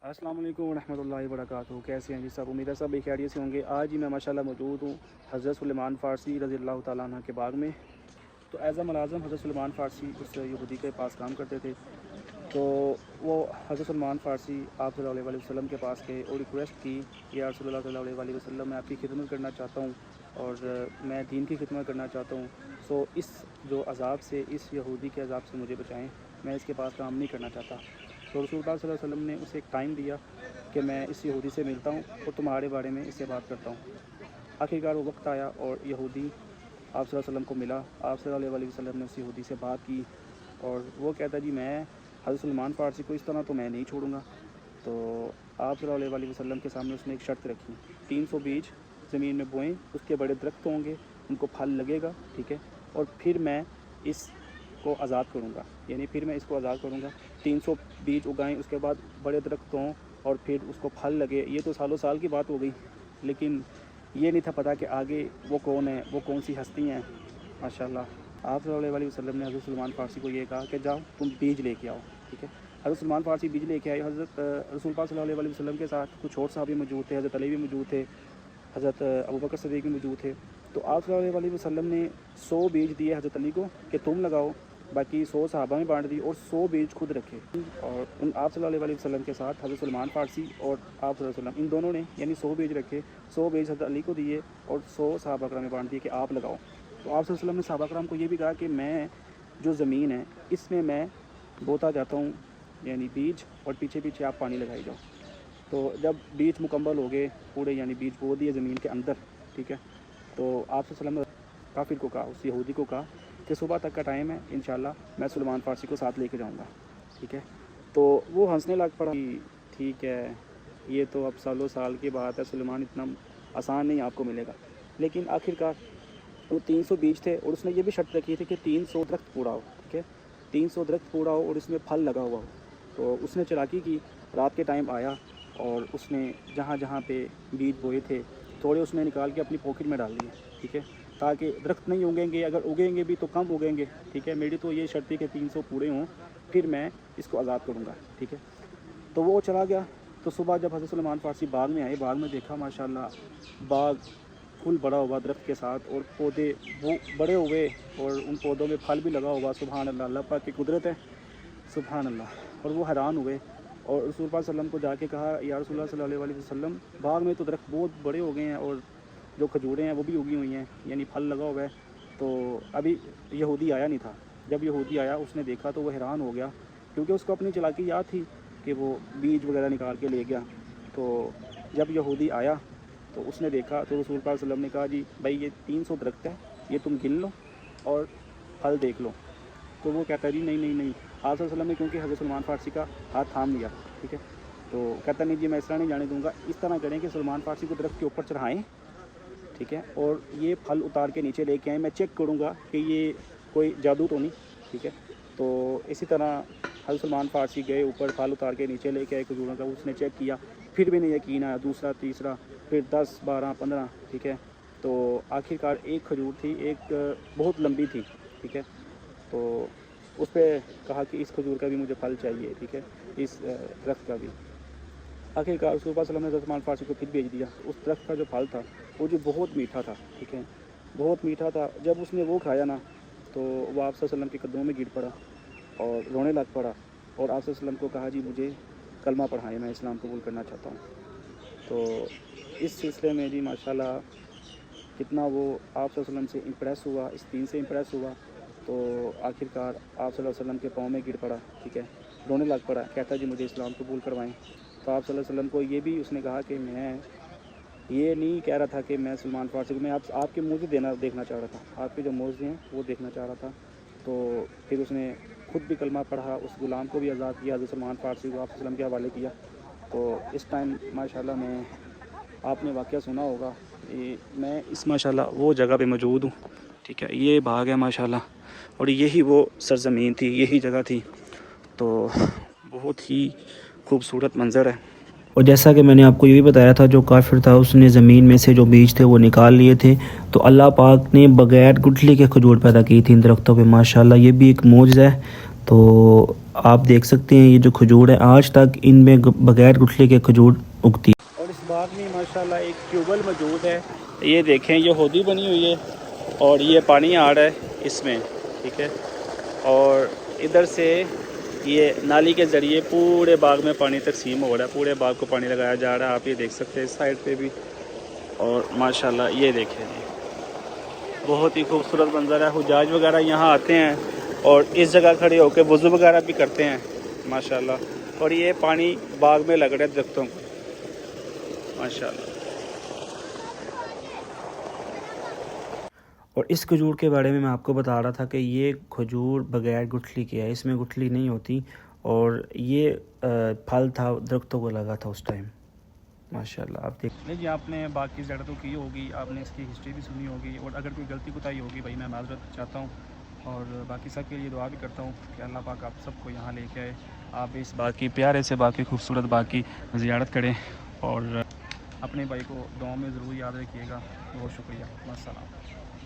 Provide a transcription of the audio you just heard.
अस्सलाम वालेकुम रहमतुल्लाहि वबरकातुहू। कैसे हैं जी सब? उम्मीद है सब खैरियत से होंगे। आज ही मैं माशाल्लाह मौजूद हूँ हज़रत सुलेमान फ़ारसी रज़ी अल्लाह ताला अन्हु के बाग में। तो एज़ अ मुलाज़िम हज़रत सुलेमान फ़ारसी उस यहूदी के पास काम करते थे। तो वो हज़रत सुलेमान फ़ारसी आप सल्लल्लाहु अलैहि वसल्लम के पास गए और रिक्वेस्ट की कि या रसूलुल्लाह सल्लल्लाहु अलैहि वसल्लम, मैं आपकी खिदमत करना चाहता हूँ और मैं दीन की खिदमत करना चाहता हूँ। सो इस जो अज़ाब से, इस यहूदी के अज़ाब से मुझे बचाएँ, मैं इसके पास काम नहीं करना चाहता। तो रसूल पाक सल्लल्लाहु अलैहि वसल्लम ने उसे एक टाइम दिया कि मैं इस यहूदी से मिलता हूँ और तुम्हारे बारे में इससे बात करता हूँ। आखिरकार वो वक्त आया और यहूदी आप सल्लल्लाहु अलैहि वसल्लम को मिला। आप सल्लल्लाहु अलैहि वसल्लम ने उस यहूदी से बात की और वो कहता जी, मैं हज़रत सुलेमान फ़ारसी को इस तरह तो मैं नहीं छोड़ूंगा। तो आप सल्लल्लाहु अलैहि वसल्लम के सामने उसने एक शर्त रखी, 300 बीज ज़मीन में बोएं, उसके बड़े दरख्त होंगे, उनको फल लगेगा, ठीक है, और फिर मैं इसको आज़ाद करूँगा, यानी फिर मैं इसको आज़ाद करूँगा। 300 बीज उगाएं, उसके बाद बड़े दरख्त हों और फिर उसको फल लगे। ये तो सालों साल की बात हो गई, लेकिन ये नहीं था पता कि आगे वो कौन है, वो कौन सी हस्ती हैं। माशाल्लाह आप सल्लल्लाहु अलैहि वसल्लम ने हज़रत सुलेमान फ़ारसी को ये कहा कि जाओ तुम बीज लेके आओ, ठीक है। हज़रत सुलेमान फ़ारसी बीज लेके आए। हज़रत रसूल पाक सल्लल्लाहु अलैहि वसल्लम के साथ कुछ और सहाबी मौजूद थे, हज़रत अली भी मौजूद थे, हज़रत अबू बकर सिद्दीक़ भी मौजूद थे। तो आप सल्लल्लाहु अलैहि वसल्लम ने 100 बीज दिए हज़रत अली को कि तुम लगाओ, बाकी 100 सहाबा में बांट दी और 100 बीज खुद रखे। और उन आप सल्लल्लाहु अलैहि वसल्लम के साथ हज़रत सुलेमान फ़ारसी और आप सल्लल्लाहु अलैहि वसल्लम इन दोनों ने यानी 100 बीज रखे, 100 बीज हज़रत अली को दिए और 100 सहाबा कराम में बांट दिए कि आप लगाओ। तो आप सल्लल्लाहु अलैहि वसल्लम ने सहाबा कराम को ये भी कहा कि मैं जो ज़मीन है इसमें मैं बोता जाता हूँ, यानी बीज, और पीछे पीछे आप पानी लगाई जाओ। तो जब बीज मुकम्मल हो गए पूरे, यानी बीज बो दिए ज़मीन के अंदर, ठीक है, तो आप सल्लल्लाहु अलैहि वसल्लम ने काफिर को कहा, उस यहूदी को कहा कि सुबह तक का टाइम है, इंशाल्लाह मैं सुलेमान फ़ारसी को साथ लेके जाऊंगा, ठीक है। तो वो हंसने लग पड़ा कि ठीक है, ये तो अब सालों साल की बात है, सुलेमान इतना आसान नहीं आपको मिलेगा। लेकिन आखिरकार वो 300 बीज थे और उसने ये भी शर्त रखी थी कि 300 दरख्त पूरा हो, ठीक है, 300 दरख्त पूरा हो और इसमें फल लगा हुआ हो। तो उसने चालाकी की, रात के टाइम आया और उसने जहाँ जहाँ पे बीज बोए थे थोड़े उसने निकाल के अपनी पॉकेट में डाल दिए, ठीक है, ताकि दरख्त नहीं उगेंगे, अगर उगेंगे भी तो कम उगेंगे, ठीक है। मेरी तो ये शर्त थी कि 300 पूरे हों फिर मैं इसको आज़ाद करूँगा, ठीक है। तो वो चला गया। तो सुबह जब हज़रत सुलेमान फ़ारसी बाग में आए, बाग में देखा माशाल्लाह बाग फुल बड़ा हुआ दरख्त के साथ और पौधे वो बड़े हुए और उन पौधों में फल भी लगा हुआ। सुभान अल्लाह, अल्लाह पाक की कुदरत है, सुभान अल्लाह। और वो हैरान हुए और रसूल पाक सल्लल्लाहु अलैहि वसल्लम को जाके कहा, या रसूलुल्लाह सल्लल्लाहु अलैहि वसल्लम, बाग में तो दरख्त बहुत बड़े हो गए हैं और जो खजूरें हैं वो भी उगी हुई हैं, यानी फल लगा हुआ है। तो अभी यहूदी आया नहीं था। जब यहूदी आया उसने देखा तो वो हैरान हो गया, क्योंकि उसको अपनी चालाकी याद थी कि वो बीज वगैरह निकाल के ले गया। तो जब यहूदी आया तो उसने देखा तो रसूल पाक सल्लल्लाहु अलैहि वसल्लम ने कहा, जी भाई ये 300 दरख्त है, ये तुम गिन लो और फल देख लो। तो वो कहता है जी नहीं नहीं नहीं। आप सल्लल्लाहु अलैहि वसल्लम ने क्योंकि हज़रत सुलेमान फ़ारसी का हाथ थाम लिया, ठीक है, तो कहता नहीं जी मैं इस तरह नहीं जाने दूंगा, इस तरह करें कि सुलेमान फ़ारसी को दरख्त के ऊपर चढ़ाएँ, ठीक है, और ये फल उतार के नीचे लेके आए, मैं चेक करूँगा कि ये कोई जादू तो नहीं, ठीक है। तो इसी तरह हज़रत सुलेमान फ़ारसी गए ऊपर, फल उतार के नीचे लेके आए खजूरों का, उसने चेक किया, फिर भी नहीं यकीन आया, दूसरा तीसरा फिर 10 12 15, ठीक है। तो आखिरकार एक खजूर थी, एक बहुत लंबी थी, ठीक है, तो उस पर कहा कि इस खजूर का भी मुझे फल चाहिए, ठीक है, इस दरख्त का भी। आखिरकार रसूल पाक सल्लल्लाहु अलैहि वसल्लम ने सुलेमान फ़ारसी को फिर भेज दिया। उस दरख्त का जो फल था वो जो बहुत मीठा था, ठीक है, बहुत मीठा था। जब उसने वो खाया ना तो वो आप सल्लल्लाहु अलैहि वसल्लम के कदमों में गिर पड़ा और रोने लग पड़ा और आप सल्लल्लाहु अलैहि वसल्लम को कहा, जी मुझे कलमा पढ़ाएं, मैं इस्लाम कबूल करना चाहता हूँ। तो इस सिलसिले में जी माशाल्लाह कितना वो आप सल्लल्लाहु अलैहि वसल्लम से इम्प्रेस हुआ, इस दीन से इम्प्रेस हुआ। तो आखिरकार आप सल्लल्लाहु अलैहि वसल्लम के पाँव में गिर पड़ा, ठीक है, रोने लग पड़ा, कहता जी मुझे इस्लाम कबूल करवाएं। तो आप सल्लल्लाहु अलैहि वसल्लम को ये भी उसने कहा कि मैं ये नहीं कह रहा था कि मैं सुलेमान फ़ारसी को, मैं आपके मोज़े देखना चाह रहा था, आपके जो मोज़े हैं वो देखना चाह रहा था। तो फिर उसने खुद भी कलमा पढ़ा, उस ग़ुलाम को भी आज़ाद किया, हज़रत सुलेमान फ़ारसी को आप सल्लल्लाहु अलैहि वसल्लम के हवाले किया। तो इस टाइम माशाल्लाह मैं, आपने वाक़या सुना होगा, मैं इस माशाल्लाह वो जगह पे मौजूद हूँ, ठीक है, ये बाग है माशाल्लाह और यही वो सरज़मीन थी, यही जगह थी। तो बहुत ही खूबसूरत मंज़र है। और जैसा कि मैंने आपको ये भी बताया था, जो काफिर था उसने ज़मीन में से जो बीज थे वो निकाल लिए थे, तो अल्लाह पाक ने बग़ैर गुठली के खजूर पैदा की थी इन दरख्तों पे। माशाल्लाह ये भी एक मौजज़ा है। तो آپ دیکھ سکتے ہیں یہ جو کھجور ہے آج تک ان میں بغیر گٹھلی کے کھجور اگتی ہے۔ اور اس باغ میں ماشاءاللہ ایک ٹیوبویل موجود ہے، یہ دیکھیں یہ ہودی بنی ہوئی ہے اور یہ پانی آ رہا ہے اس میں، ٹھیک ہے، اور ادھر سے یہ نالی کے ذریعے پورے باغ میں پانی تقسیم ہو رہا ہے، پورے باغ کو پانی لگایا جا رہا ہے، آپ یہ دیکھ سکتے ہیں اس سائڈ پہ بھی، اور ماشاءاللہ یہ دیکھیں جی بہت ہی خوبصورت منظر ہے۔ حجاج وغیرہ یہاں آتے ہیں اور اس جگہ کھڑے ہو کے وضو وغیرہ بھی کرتے ہیں ماشاءاللہ، اور یہ پانی باغ میں لگ رہا ہے درختوں کو ماشاءاللہ۔ اور اس کھجور کے بارے میں آپ کو بتا رہا تھا کہ یہ کھجور بغیر گٹھلی کے ہے، اس میں گٹھلی نہیں ہوتی، اور یہ پھل تھا درختوں کو لگا تھا اس ٹائم ماشاءاللہ۔ آپ دیکھ نہیں جی، آپ نے باقی زیادہ تو کی ہوگی، آپ نے اس کی ہسٹری بھی سنی ہوگی، اور اگر کوئی غلطی کوتاہی ہوگی بھائی میں معذرت چاہتا ہوں، اور باقی سب کے لیے دعا بھی کرتا ہوں کہ اللہ پاک آپ سب کو یہاں لے کے آئے، آپ اس باقی پیارے سے باقی خوبصورت باقی زیارت کریں، اور اپنے بھائی کو دعاؤں میں ضرور یاد رکھیے گا۔ بہت شکریہ، السلام۔